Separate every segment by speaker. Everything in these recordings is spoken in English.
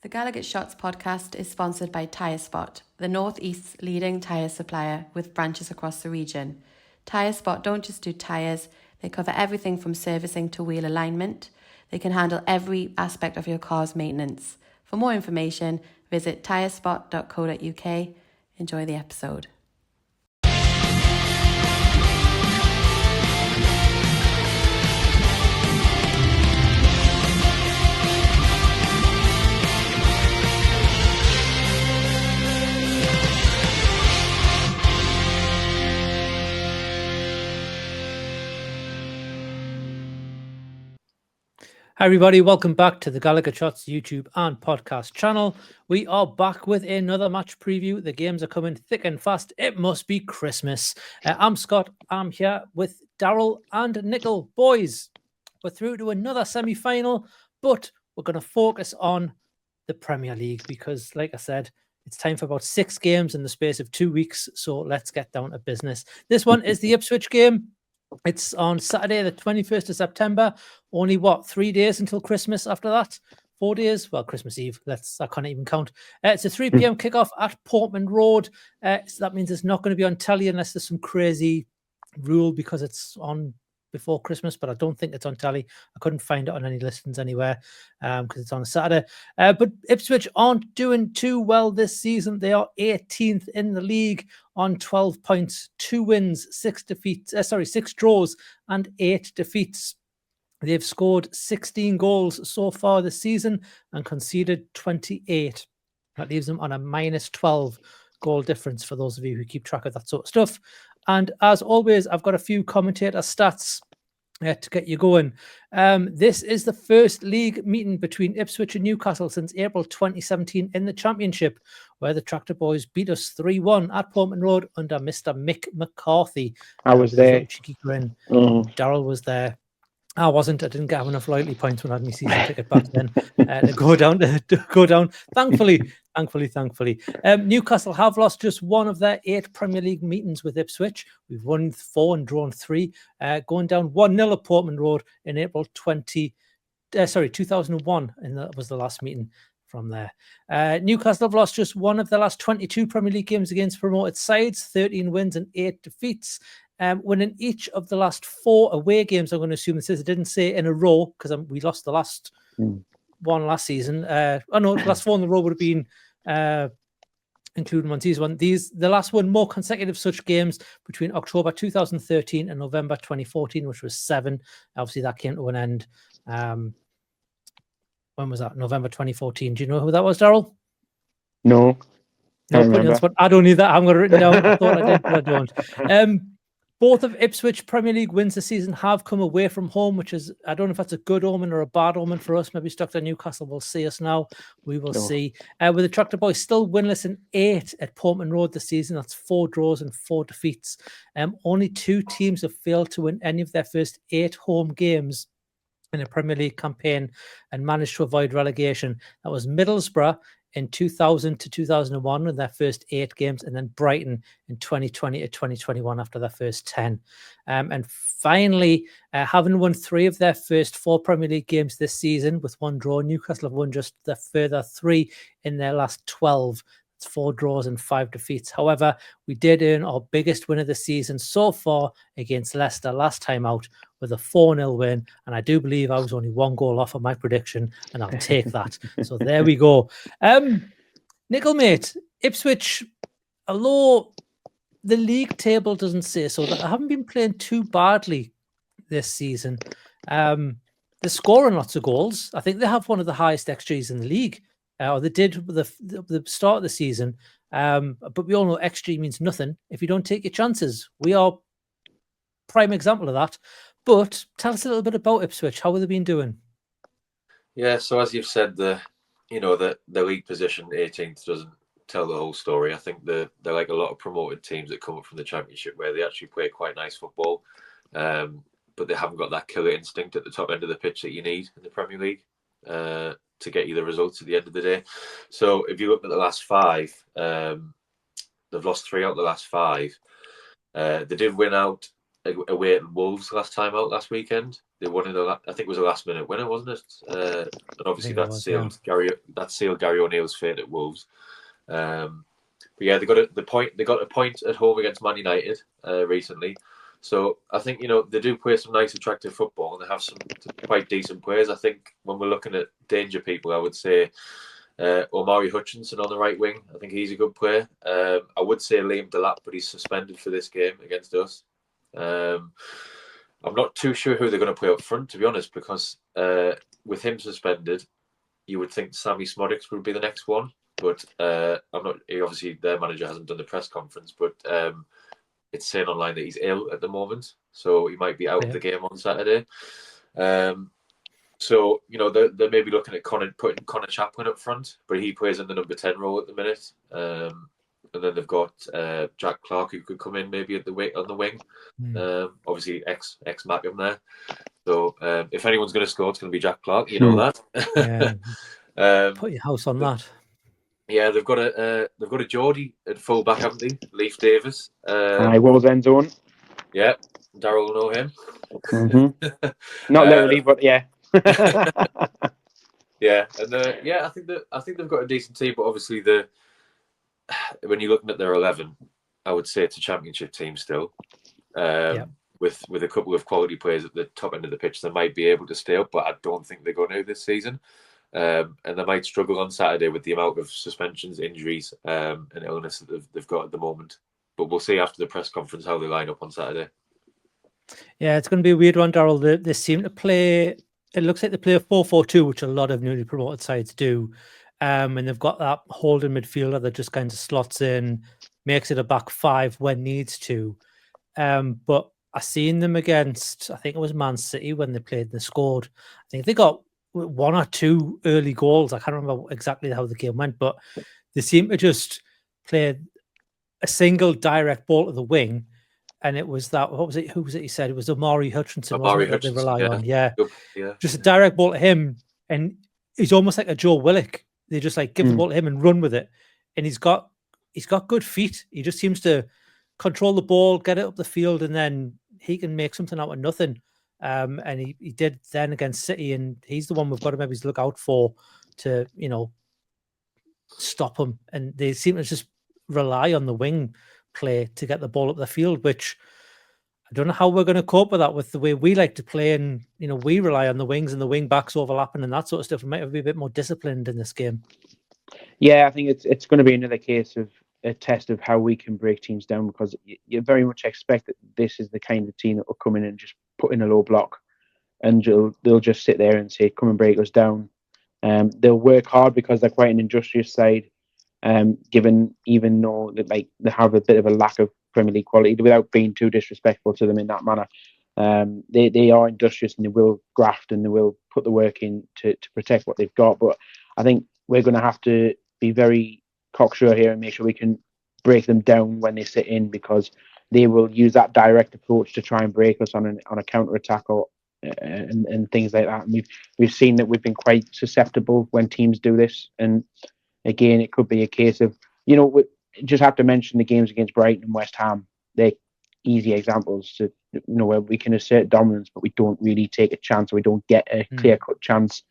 Speaker 1: The GallowgateShots podcast is sponsored by Tyre Spot, the North East's leading tyre supplier with branches across the region. Tyre Spot don't just do tyres, they cover everything from servicing to wheel alignment. They can handle every aspect of your car's maintenance. For more information, visit tyrespot.co.uk. Enjoy the episode.
Speaker 2: Hi everybody, welcome back to the GallowgateShots YouTube and podcast channel. We are back with another match preview. The games are coming thick and fast. It must be Christmas. I'm Scott. I'm here with Daryl and Nichol. Boys, we're through to another semi-final, but we're going to focus on the Premier League because, like I said, it's time for about 6 games in the space of 2 weeks. So let's get down to business. This one is the Ipswich game. It's on Saturday, the 21st of September. Only 3 days until Christmas after that? 4 days? Well, Christmas Eve. I can't even count. It's a 3 p.m. kickoff at Portman Road. So that means it's not going to be on telly unless there's some crazy rule because it's on before Christmas, but I don't think it's on telly. I couldn't find it on any listings anywhere because it's on a Saturday. But Ipswich aren't doing too well this season. They are 18th in the league on 12 points, 2 wins, 6 draws, and 8 defeats. They've scored 16 goals so far this season and conceded 28. That leaves them on a minus 12 goal difference for those of you who keep track of that sort of stuff. And as always, I've got a few commentator stats to get you going. This is the first league meeting between Ipswich and Newcastle since April 2017 in the Championship, where the Tractor Boys beat us 3-1 at Portman Road under Mr. Mick McCarthy.
Speaker 3: I was there.
Speaker 2: Cheeky grin. Daryl was there. I wasn't. I didn't get enough loyalty points when I had my season ticket back then to go down. Thankfully. Newcastle have lost just one of their 8 Premier League meetings with Ipswich. We've won 4 and drawn 3, going down 1-0 at Portman Road in April 2001, and that was the last meeting from there. Newcastle have lost just one of the last 22 Premier League games against promoted sides, 13 wins and 8 defeats. Winning each of the last 4 away games, I'm going to assume it says it didn't say in a row because we lost the last one last season. The last 4 in the row would have been including Monty's one. The last one more consecutive such games between October 2013 and November 2014, which was 7. Obviously, that came to an end. When was that? November 2014. Do you know who that was, Daryl?
Speaker 3: No.
Speaker 2: I don't need that. I'm going to write it down. I thought I did, but I don't. Both of Ipswich Premier League wins this season have come away from home, which is, I don't know if that's a good omen or a bad omen for us. Maybe Stockton Newcastle will see us now. We will see. With the Tractor Boys still winless in 8 at Portman Road this season. That's 4 draws and 4 defeats. Only 2 teams have failed to win any of their first 8 home games in a Premier League campaign and managed to avoid relegation. That was Middlesbrough in 2000 to 2001 in their first 8 games, and then Brighton in 2020 to 2021 after their first 10. And finally, having won 3 of their first 4 Premier League games this season with 1 draw, Newcastle have won just the further 3 in their last 12. It's 4 draws and 5 defeats. However, we did earn our biggest win of the season so far against Leicester last time out with a 4-0 win. And I do believe I was only 1 goal off of my prediction, and I'll take that. So there we go. Nichol, mate, Ipswich, although the league table doesn't say so, that I haven't been playing too badly this season. They're scoring lots of goals. I think they have one of the highest XGs in the league. Or they did with the start of the season. But we all know XG means nothing if you don't take your chances. We are prime example of that. But tell us a little bit about Ipswich. How have they been doing?
Speaker 4: Yeah, so as you've said, the league position 18th doesn't tell the whole story. I think they're like a lot of promoted teams that come up from the Championship where they actually play quite nice football, but they haven't got that killer instinct at the top end of the pitch that you need in the Premier League to get you the results at the end of the day. So if you look at the last 5, they've lost 3 out of the last 5. They did win out away at Wolves last weekend. They won I think it was a last minute winner, wasn't it? And obviously that sealed Gary O'Neill's fate at Wolves. But yeah, they got a point at home against Man United recently. So I think they do play some nice, attractive football, and they have some quite decent players. I think when we're looking at danger people, I would say Omari Hutchinson on the right wing. I think he's a good player. I would say Liam Delap, but he's suspended for this game against us. I'm not too sure who they're going to play up front, to be honest, because with him suspended, you would think Sammy Smodics would be the next one. But I'm not. Obviously, their manager hasn't done the press conference, but it's saying online that he's ill at the moment, so he might be out of the game on Saturday. So they may be looking at putting Connor Chaplin up front, but he plays in the number 10 role at the minute. And then they've got Jack Clark, who could come in maybe on the wing. Obviously, ex Mackham there. So if anyone's going to score, it's going to be Jack Clark. You know that.
Speaker 2: Put your house on that.
Speaker 4: Yeah, they've got a Geordie at full back, haven't they? Leif Davis.
Speaker 3: Wolves end zone.
Speaker 4: Yeah, Daryl will know him.
Speaker 3: Mm-hmm. Not literally, but yeah.
Speaker 4: Yeah, and I think they've got a decent team, but obviously when you're looking at their 11, I would say it's a championship team still. With a couple of quality players at the top end of the pitch, they might be able to stay up, but I don't think they're going to this season. And they might struggle on Saturday with the amount of suspensions, injuries, and illness that they've got at the moment. But we'll see after the press conference how they line up on Saturday.
Speaker 2: Yeah, it's going to be a weird one, Daryl. They seem to play. It looks like they play a 4-4-2, which a lot of newly promoted sides do. And they've got that holding midfielder that just kind of slots in, makes it a back five when needs to. But I seen them against, I think it was Man City when they played and they scored. I think they got 1 or 2 early goals. I can't remember exactly how the game went, but they seem to just play a single direct ball to the wing. And it was that, what was it? Who was it? He said it was Omari Hutchinson, wasn't it, that they rely on? Yeah. Just a direct ball to him. And he's almost like a Joe Willock. They just like give the ball to him and run with it. And he's got good feet. He just seems to control the ball, get it up the field, and then he can make something out of nothing. And he did then against City, and he's the one we've got to maybe look out for to, stop him. And they seem to just rely on the wing play to get the ball up the field, which I don't know how we're going to cope with that with the way we like to play. And, we rely on the wings and the wing backs overlapping and that sort of stuff. We might have to be a bit more disciplined in this game.
Speaker 3: Yeah, I think it's going to be another case of a test of how we can break teams down, because you very much expect that this is the kind of team that will come in and just put in a low block, and they'll just sit there and say, come and break us down. They'll work hard because they're quite an industrious side, even though they have a bit of a lack of Premier League quality, without being too disrespectful to them in that manner. They are industrious, and they will graft, and they will put the work in to protect what they've got. But I think we're going to have to be very cocksure here and make sure we can break them down when they sit in, because they will use that direct approach to try and break us on a counter attack and things like that. And we've seen that we've been quite susceptible when teams do this. And again, it could be a case of we just have to mention the games against Brighton and West Ham. They're easy examples to where we can assert dominance, but we don't really take a chance, or we don't get a clear-cut chance.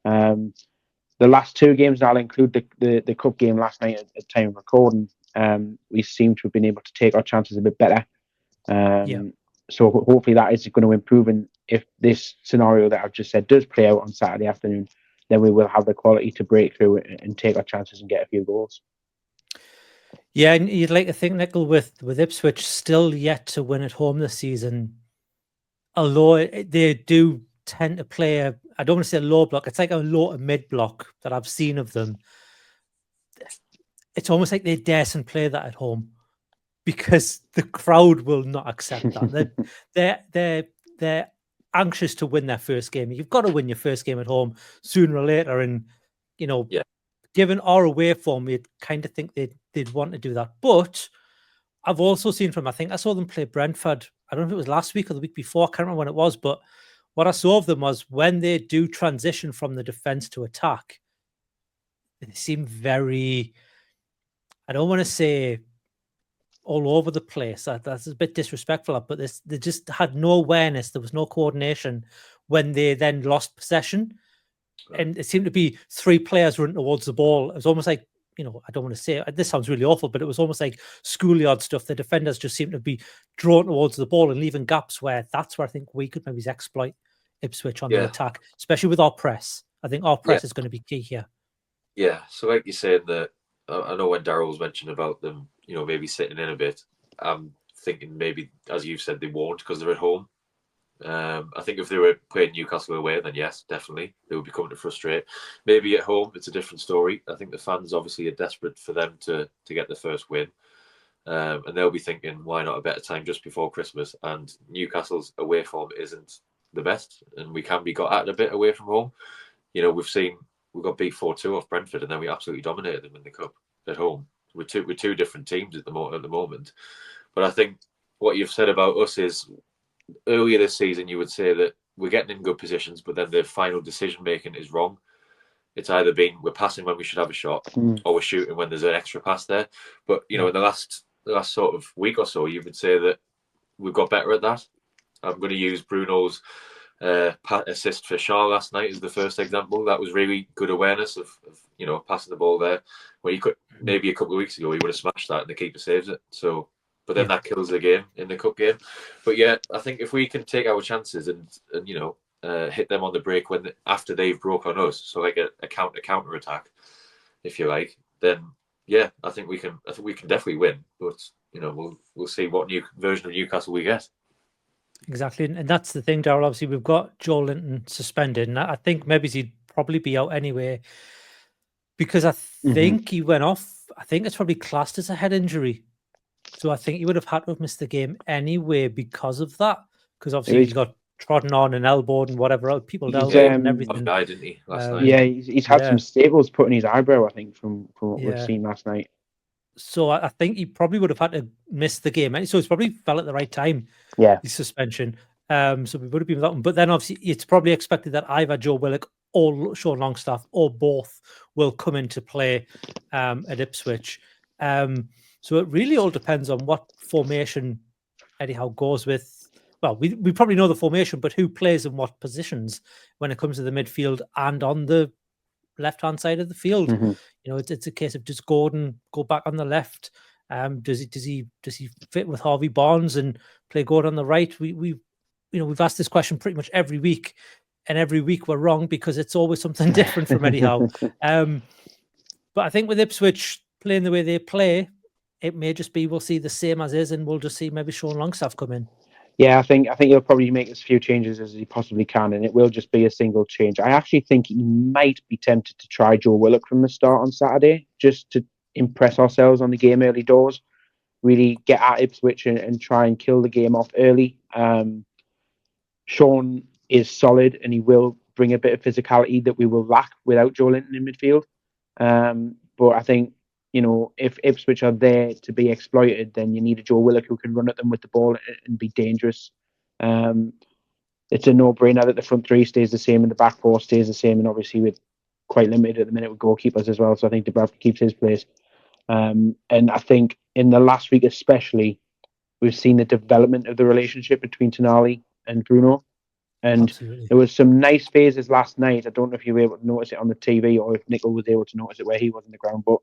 Speaker 3: The last 2 games, and I'll include the cup game last night at time of recording, we seem to have been able to take our chances a bit better. So hopefully that is going to improve. And if this scenario that I've just said does play out on Saturday afternoon, then we will have the quality to break through and take our chances and get a few goals.
Speaker 2: Yeah, and you'd like to think, Nichol, with Ipswich still yet to win at home this season, although they do tend to play I don't want to say a low block, it's like a low to mid block that I've seen of them. It's almost like they daren't play that at home, because the crowd will not accept that. They're anxious to win their first game. You've got to win your first game at home sooner or later, and given our away form, you'd kind of think they'd want to do that. But I've also seen I think I saw them play Brentford. I don't know if it was last week or the week before. I can't remember when it was, but what I saw of them was when they do transition from the defense to attack, they seem very, I don't want to say all over the place. That's a bit disrespectful, but they just had no awareness. There was no coordination when they then lost possession. And it seemed to be 3 players running towards the ball. It was almost like, I don't want to say it, this sounds really awful, but it was almost like schoolyard stuff. The defenders just seemed to be drawn towards the ball and leaving gaps that's where I think we could maybe exploit Ipswich on the attack, especially with our press. I think our press is going to be key here. Yeah.
Speaker 4: So like you said, that I know when Daryl was mentioning about them, maybe sitting in a bit, I'm thinking maybe, as you've said, they won't because they're at home. I think if they were playing Newcastle away, then yes, definitely they would be coming to frustrate. Maybe at home, it's a different story. I think the fans obviously are desperate for them to get the first win, and they'll be thinking, why not a better time just before Christmas? And Newcastle's away form isn't the best, and we can be got at a bit away from home. We've got beat 4-2 off Brentford, and then we absolutely dominated them in the cup at home. We're two different teams at the moment. But I think what you've said about us is, earlier this season, you would say that we're getting in good positions, but then the final decision making is wrong. It's either been we're passing when we should have a shot, or we're shooting when there's an extra pass there. But in the last sort of week or so, you would say that we've got better at that. I'm going to use Bruno's assist for Shaw last night as the first example. That was really good awareness of passing the ball there, where you could maybe a couple of weeks ago he would have smashed that and the keeper saves it. So. But then that kills the game in the cup game. But yeah, I think if we can take our chances and hit them on the break after they've broke on us, so like a counter attack, if you like, then yeah, I think we can definitely win. But we'll see what new version of Newcastle we get.
Speaker 2: Exactly, and that's the thing, Daryl. Obviously, we've got Joel Linton suspended, and I think maybe he'd probably be out anyway because I think he went off. I think it's probably classed as a head injury. So I think he would have had to have missed the game anyway because of that. Because obviously he got trodden on and elbowed and whatever else, people elbowed and everything.
Speaker 4: Died, didn't he, last night?
Speaker 3: Yeah, he's had some staples put in his eyebrow, I think, from what we've seen last night.
Speaker 2: So I think he probably would have had to miss the game. So it's probably fell at the right time.
Speaker 3: Yeah,
Speaker 2: the suspension. So we would have been without him. But then obviously it's probably expected that either Joe Willock or Sean Longstaff or both will come into play at Ipswich. So it really all depends on what formation Eddie Howe goes with. Well, we probably know the formation, but who plays in what positions when it comes to the midfield and on the left-hand side of the field. It's a case of does Gordon go back on the left? Does he fit with Harvey Barnes and play Gordon on the right? We've asked this question pretty much every week, and every week we're wrong because it's always something different from Eddie Howe. But I think with Ipswich playing the way they play, it may just be we'll see the same as is, and we'll just see maybe Sean Longstaff come in.
Speaker 3: Yeah, I think he'll probably make as few changes as he possibly can, and it will just be a single change. I actually think he might be tempted to try Joe Willock from the start on Saturday, just to impress ourselves on the game early doors, really get at Ipswich and try and kill the game off early. Sean is solid, and he will bring a bit of physicality that we will lack without Joe Linton in midfield. But I think, if Ipswich are there to be exploited, then you need a Joe Willock who can run at them with the ball and be dangerous. It's a no-brainer that the front three stays the same and the back four stays the same, and obviously we're quite limited at the minute with goalkeepers as well, so I think Dubravka keeps his place. And I think in the last week especially, we've seen the development of the relationship between Tonali and Bruno. And there was some nice phases last night. I don't know if you were able to notice it on the TV or if Nichol was able to notice it where he was in the ground, but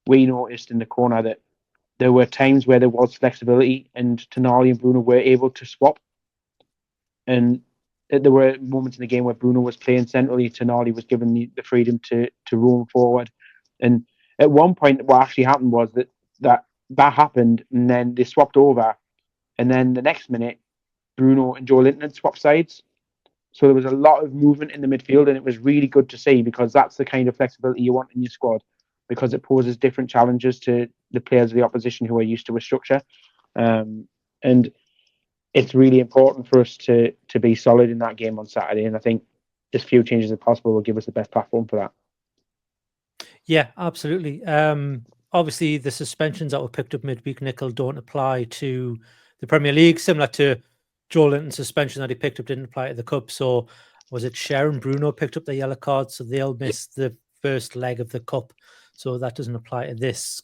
Speaker 3: we noticed in the corner that there were times where there was flexibility and Tonali and Bruno were able to swap. And there were moments in the game where Bruno was playing centrally, Tonali was given the freedom to roam forward. And at one point, what actually happened was that happened, and then they swapped over. And then the next minute, Bruno and Joe Linton had swapped sides. So there was a lot of movement in the midfield, and it was really good to see because that's the kind of flexibility you want in your squad, because it poses different challenges to the players of the opposition who are used to a structure. And it's really important for us to be solid in that game on Saturday. And I think as few changes as possible will give us the best platform for that.
Speaker 2: Yeah, absolutely. Obviously, the suspensions that were picked up midweek, Nichol, don't apply to the Premier League, similar to Joe Linton's suspension that he picked up didn't apply to the Cup. So was it Sharon Bruno picked up the yellow card, so they'll miss the first leg of the Cup. So that doesn't apply to this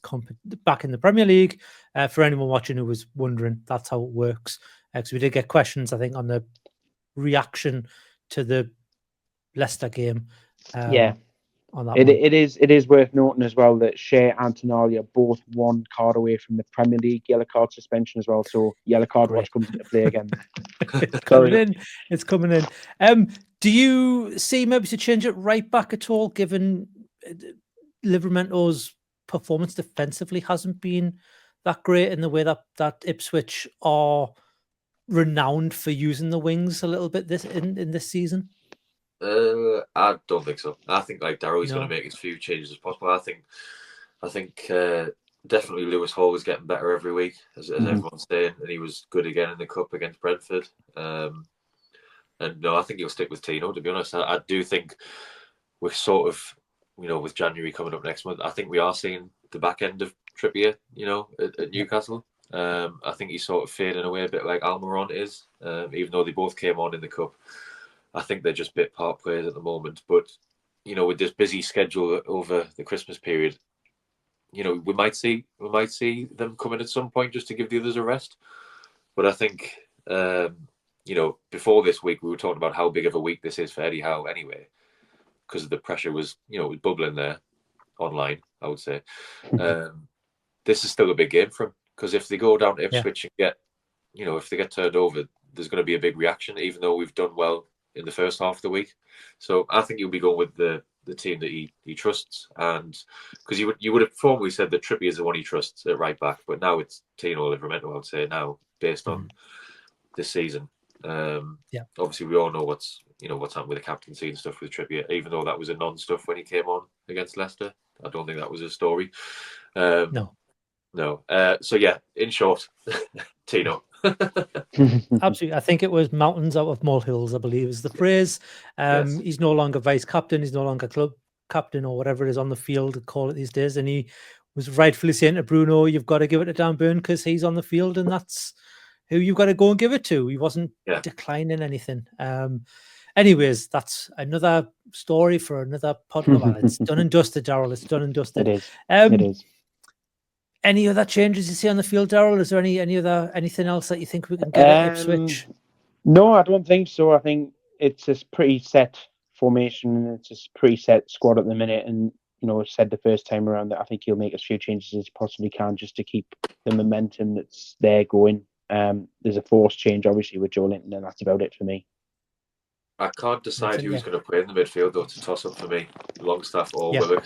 Speaker 2: back in the Premier League. For anyone watching who was wondering, that's how it works. Because we did get questions, I think, on the reaction to the Leicester game. On that one.
Speaker 3: It is worth noting as well that Shea and Tonali are both 1 card away from the Premier League yellow card suspension as well. So yellow card watch comes into play again.
Speaker 2: It's coming in. It's coming in. Do you see maybe to change it right back at all, given Livermento's performance defensively hasn't been that great in the way that Ipswich are renowned for using the wings a little bit in this season?
Speaker 4: I don't think so. I think like Daryl, he's going to make as few changes as possible. I think definitely Lewis Hall is getting better every week, as everyone's saying, and he was good again in the cup against Brentford. And no, I think he'll stick with Tino. To be honest, I do think we're sort of, with January coming up next month, I think we are seeing the back end of Trippier, at Newcastle. I think he's sort of fading away a bit like Almiron is, even though they both came on in the cup. I think they're just bit part players at the moment. But, with this busy schedule over the Christmas period, we might see them come in at some point just to give the others a rest. But I think, before this week, we were talking about how big of a week this is for Eddie Howe anyway, because the pressure was, was bubbling there online, I would say. This is still a big game for him, because if they go down to Ipswich and get, if they get turned over, there's going to be a big reaction, even though we've done well in the first half of the week. So I think he'll be going with the team that he trusts, and because you would have formerly said that Trippier is the one he trusts at right back, but now it's Tino Livramento, I would say, now based on this season. Obviously we all know what's happened with the captaincy and stuff with Trippier, even though that was a non-stuff when he came on against Leicester. I don't think that was a story. No. So yeah, in short, Tino.
Speaker 2: Absolutely. I think it was mountains out of molehills, I believe is the phrase. Yes. He's no longer vice captain. He's no longer club captain or whatever it is on the field to call it these days. And he was rightfully saying to Bruno, you've got to give it to Dan Burn because he's on the field and that's who you've got to go and give it to. He wasn't declining anything. Anyways, that's another story for another podcast. It's done and dusted, Daryl. It's done and dusted.
Speaker 3: It is. It is.
Speaker 2: Any other changes you see on the field, Daryl? Is there anything else that you think we can get at Ipswich?
Speaker 3: No, I don't think so. I think it's a pretty set formation and it's a pretty set squad at the minute. And said the first time around that I think he'll make as few changes as he possibly can just to keep the momentum that's there going. There's a forced change, obviously, with Joe Linton, and that's about it for me.
Speaker 4: I can't decide who's going to play in the midfield, though. It's a toss-up for me. Longstaff or Willock.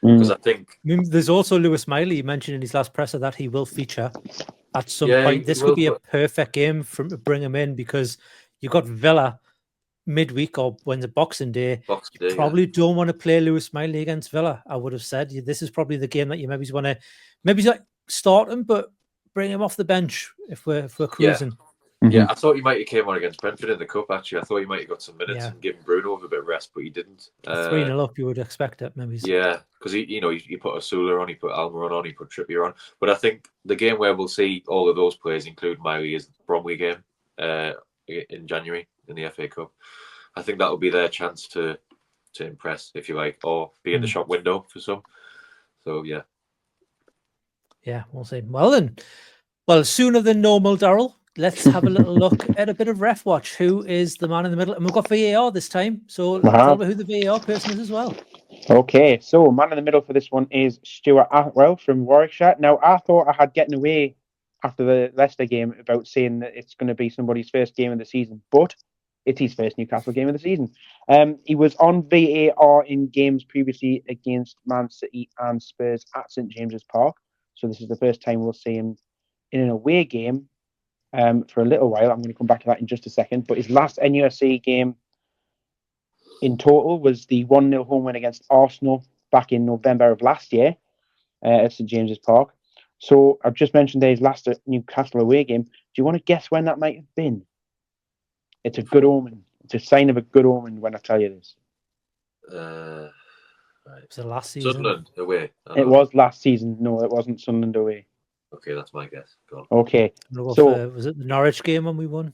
Speaker 4: Because I think
Speaker 2: there's also Lewis Miley. You mentioned in his last presser that he will feature at some point. This could be a perfect game to bring him in because you've got Villa midweek or when the Boxing Day. You probably don't want to play Lewis Miley against Villa. I would have said this is probably the game that you maybe want to start him, but bring him off the bench if we're cruising.
Speaker 4: Yeah, I thought he might have came on against Brentford in the cup, actually. I thought he might have got some minutes and given Bruno a bit of rest, but he didn't.
Speaker 2: 3-0 up, you would expect it, maybe.
Speaker 4: Yeah, because he put Asula on, he put Almiron on, he put Trippier on. But I think the game where we'll see all of those players, include Miley, is the Bromley game in January in the FA Cup. I think that will be their chance to impress, if you like, or be in the shop window for some. So, yeah.
Speaker 2: Yeah, we'll see. Well, then. Well, sooner than normal, Daryl. Let's have a little look at a bit of ref watch. Who is the man in the middle? And we've got VAR this time. So tell me who the VAR person is as well.
Speaker 3: Okay, so man in the middle for this one is Stuart Atwell from Warwickshire. Now, I thought I had gotten away after the Leicester game about saying that it's going to be somebody's first game of the season, but it's his first Newcastle game of the season. He was on VAR in games previously against Man City and Spurs at St James's Park. So this is the first time we'll see him in an away game for a little while. I'm going to come back to that in just a second. But his last NUFC game in total was the 1-0 home win against Arsenal back in November of last year at St James's Park. So I've just mentioned his last Newcastle away game. Do you want to guess when that might have been? It's a good omen. It's a sign of a good omen when I tell you this.
Speaker 2: Right. Was it last season?
Speaker 4: Sunderland away.
Speaker 3: It was last season. No, it wasn't Sunderland away.
Speaker 4: Okay, that's my guess. Go on.
Speaker 3: Okay.
Speaker 2: So was it the Norwich game when we won?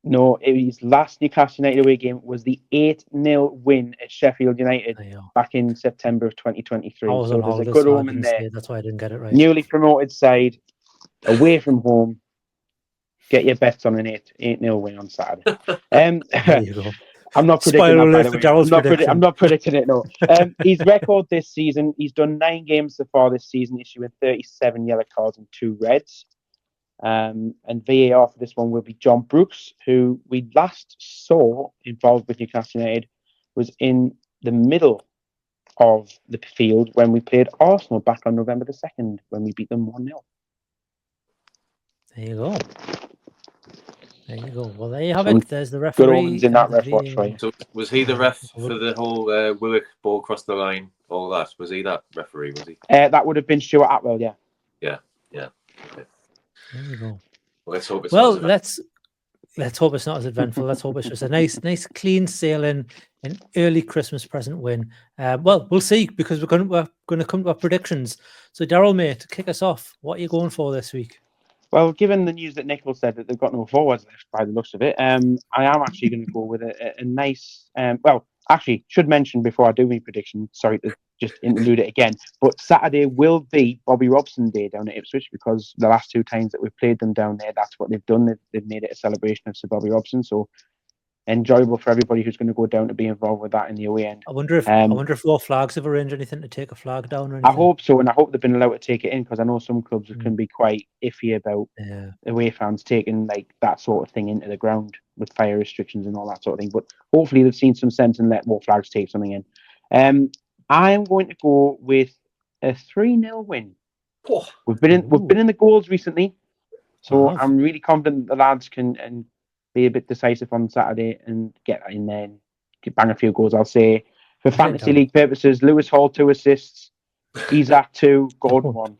Speaker 3: No, his last Newcastle United away game was the 8-0 win at Sheffield United
Speaker 2: There you go.
Speaker 3: back in September of
Speaker 2: I
Speaker 3: 2023.
Speaker 2: was
Speaker 3: So
Speaker 2: on
Speaker 3: there's a
Speaker 2: holiday,
Speaker 3: good
Speaker 2: so I
Speaker 3: omen
Speaker 2: didn't
Speaker 3: there.
Speaker 2: see it. That's why I didn't get it right.
Speaker 3: Newly promoted side, away from home. Get your bets on an 8-0 win on Saturday.
Speaker 2: There you go.
Speaker 3: I'm not predicting
Speaker 2: Spoiler
Speaker 3: that, by
Speaker 2: alert
Speaker 3: the
Speaker 2: for
Speaker 3: way.
Speaker 2: Daryl's prediction.
Speaker 3: I'm not predicting it, no. His record this season, he's done 9 games so far this season, issuing 37 yellow cards and 2 reds. And VAR for this one will be John Brooks, who we last saw involved with Newcastle United, was in the middle of the field when we played Arsenal back on November the 2nd, when we beat them 1-0.
Speaker 2: There you go. There you go. Well, there you have
Speaker 3: Some
Speaker 2: it. There's the referee.
Speaker 3: Good omens in that
Speaker 2: the
Speaker 3: ref watch for you.
Speaker 4: So was he the ref for the whole Willock ball across the line, all that? Was he that referee, was he?
Speaker 3: That would have been Stuart Atwell, yeah.
Speaker 4: Yeah. Okay.
Speaker 2: There you go.
Speaker 4: Well, let's hope it's
Speaker 2: Well,
Speaker 4: not as
Speaker 2: let's hope it's not as eventful. Let's hope it's just a nice, clean sailing, an early Christmas present win. Well, we'll see, because we're going to come to our predictions. So, Daryl, mate, kick us off. What are you going for this week?
Speaker 3: Well, given the news that Nichol said that they've got no forwards left by the looks of it, I am actually going to go with a nice. Well, actually, should mention before I do my prediction. Sorry to just interlude it again, but Saturday will be Bobby Robson Day down at Ipswich, because the last 2 times that we've played them down there, that's what they've done. They've made it a celebration of Sir Bobby Robson. So enjoyable for everybody who's going to go down to be involved with that in the away end.
Speaker 2: I wonder if Raw Flags have arranged anything to take a flag down or anything.
Speaker 3: I hope so, and I hope they've been allowed to take it in, because I know some clubs can be quite iffy about away fans taking like that sort of thing into the ground with fire restrictions and all that sort of thing. But hopefully they've seen some sense and let Raw Flags take something in. I'm going to go with a 3-0 win.
Speaker 4: Oh.
Speaker 3: We've been in the goals recently, so
Speaker 2: Wow.
Speaker 3: I'm really confident the lads can be a bit decisive on Saturday and get that in there and bang a few goals. I'll say, for fantasy league purposes, Lewis Hall 2 assists, Isaac 2, Gordon 1.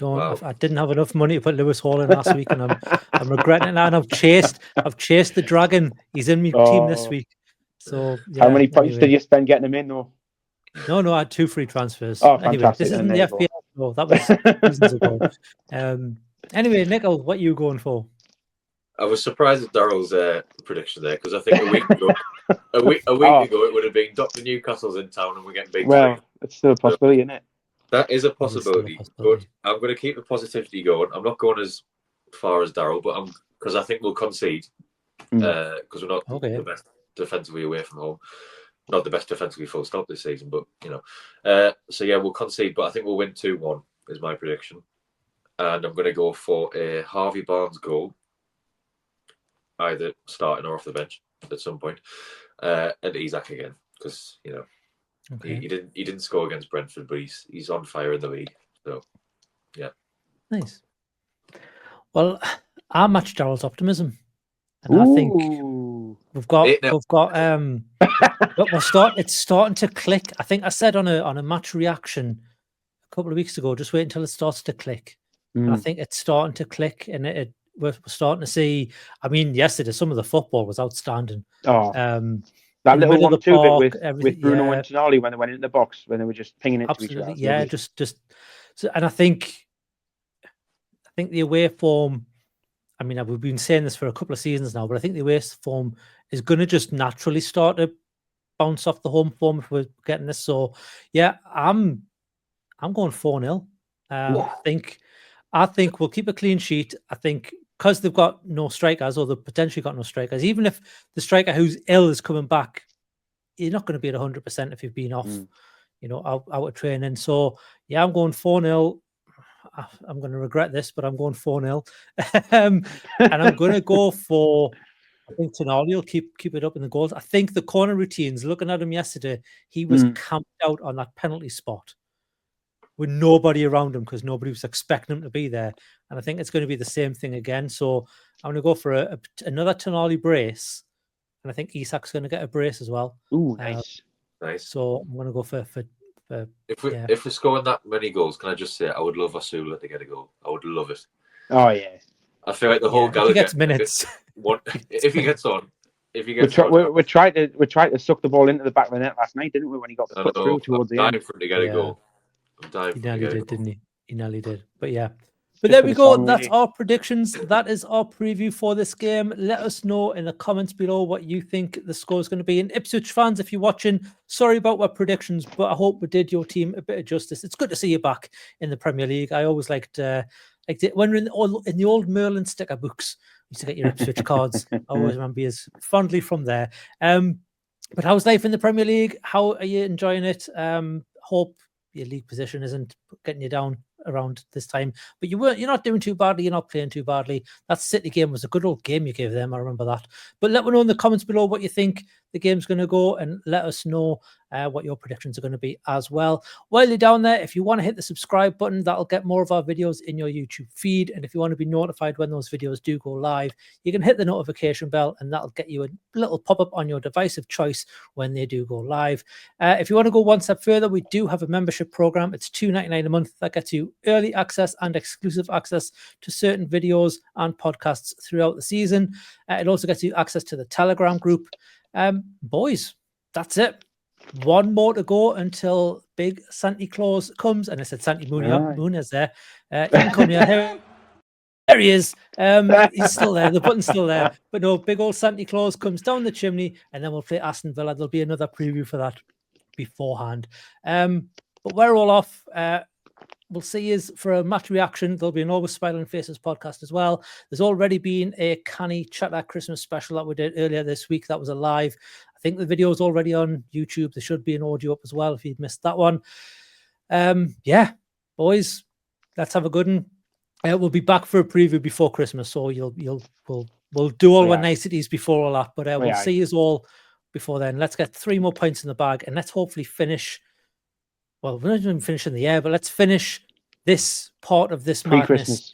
Speaker 2: Wow. I didn't have enough money to put Lewis Hall in last week, and I'm regretting it now. And I've chased the dragon. He's in my team this week. So
Speaker 3: how many points did you spend getting him in, though?
Speaker 2: No, I had 2 free transfers.
Speaker 3: Oh,
Speaker 2: anyway,
Speaker 3: fantastic.
Speaker 2: This isn't the FPL. No, that was seasons ago. Anyway, Nichol, what are you going for?
Speaker 4: I was surprised at Daryl's prediction there, because I think a week ago it would have been Dr. Newcastle's in town and we're getting beat.
Speaker 3: Well, it's still a possibility, isn't it?
Speaker 4: That is a possibility, but I'm going to keep the positivity going. I'm not going as far as Daryl, but because I think we'll concede, because we're not the best defensively away from home, not the best defensively full stop this season, but so yeah, we'll concede, but I think we'll win 2-1 is my prediction, and I'm going to go for a Harvey Barnes goal, either starting or off the bench at some point, and Isaac again, because he didn't score against Brentford, but he's on fire in the league. So yeah,
Speaker 2: nice. Well, I match Daryl's optimism, and I think we've got it's starting to click. I think I said on a match reaction a couple of weeks ago, just wait until it starts to click. And I think it's starting to click, and we're starting to see. I mean, yesterday some of the football was outstanding.
Speaker 3: That little 1-2 with Bruno and Tonali when they went into the box, when they were just pinging it to each other.
Speaker 2: Yeah, just so, and I think the away form. I mean, we've been saying this for a couple of seasons now, but I think the away form is going to just naturally start to bounce off the home form if we're getting this. So, yeah, I'm going 4-0. I think we'll keep a clean sheet. I think because they've got no strikers, or they've potentially got no strikers, even if the striker who's ill is coming back, you're not going to be at 100% if you've been off, out of training. So, yeah, I'm going 4-0. I'm going to regret this, but I'm going 4-0. And I'm going to go for, I think Tonali will keep it up in the goals. I think the corner routines, looking at him yesterday, he was camped out on that penalty spot with nobody around him, because nobody was expecting him to be there. And I think it's going to be the same thing again. So I'm going to go for another Tonali brace. And I think Isak's going to get a brace as well.
Speaker 3: Ooh, nice.
Speaker 2: So I'm going to go for
Speaker 4: if we're scoring that many goals, can I just say I would love Asula to get a goal. I would love it.
Speaker 3: Oh yeah.
Speaker 4: I feel like the whole Gallowgate,
Speaker 2: if he gets minutes.
Speaker 4: If he gets on.
Speaker 3: We tried to suck the ball into the back of the net last night, didn't we? When he got put through towards the end.
Speaker 4: For him to get a goal.
Speaker 2: He nearly did, didn't he? He nearly did. But yeah. But
Speaker 3: Just
Speaker 2: there
Speaker 3: for
Speaker 2: we
Speaker 3: the
Speaker 2: go.
Speaker 3: song,
Speaker 2: That's
Speaker 3: really.
Speaker 2: our predictions. That is our preview for this game. Let us know in the comments below what you think the score is going to be. And Ipswich fans, if you're watching, sorry about our predictions, but I hope we did your team a bit of justice. It's good to see you back in the Premier League. I always liked when we're in the old Merlin sticker books, you used to get your Ipswich cards. I always remember you fondly from there. But how's life in the Premier League? How are you enjoying it? Hope your league position isn't getting you down around this time, but you're not doing too badly. You're not playing too badly. That City game was a good old game you gave them. I remember that. But let me know in the comments below what you think the game's going to go, and let us know what your predictions are going to be as well. While you're down there, if you want to hit the subscribe button, that'll get more of our videos in your YouTube feed. And if you want to be notified when those videos do go live, you can hit the notification bell, and that'll get you a little pop-up on your device of choice when they do go live. If you want to go one step further, we do have a membership program. It's $2.99 a month. That gets you early access and exclusive access to certain videos and podcasts throughout the season. It also gets you access to the Telegram group. Boys, that's it. One more to go until big Santa Claus comes. And I said Santa Moon is there. You can come here. There he is. He's still there. The button's still there. But no, big old Santa Claus comes down the chimney, and then we'll play Aston Villa. There'll be another preview for that beforehand. But we're all off. We'll see you for a match reaction. There'll be an Always Smiling Faces podcast as well. There's already been a Canny Chatter Christmas special that we did earlier this week. That was a live. I think the video is already on YouTube. There should be an audio up as well if you'd missed that one. Yeah, boys, let's have a good one. We'll be back for a preview before Christmas, so we'll do all our niceties before all that. But we'll see you all before then. Let's get 3 more points in the bag, and let's hopefully finish. Well, we're not even finishing the year, but let's finish this part of this madness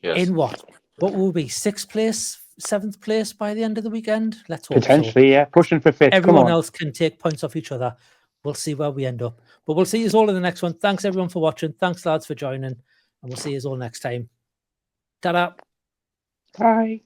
Speaker 2: in what will be 6th place, 7th place by the end of the weekend. Let's hope
Speaker 3: potentially, yeah, pushing for 5th.
Speaker 2: Everyone else can take points off each other. We'll see where we end up, but we'll see you all in the next one. Thanks everyone for watching. Thanks lads for joining, and we'll see you all next time. Ta-da.
Speaker 3: Bye.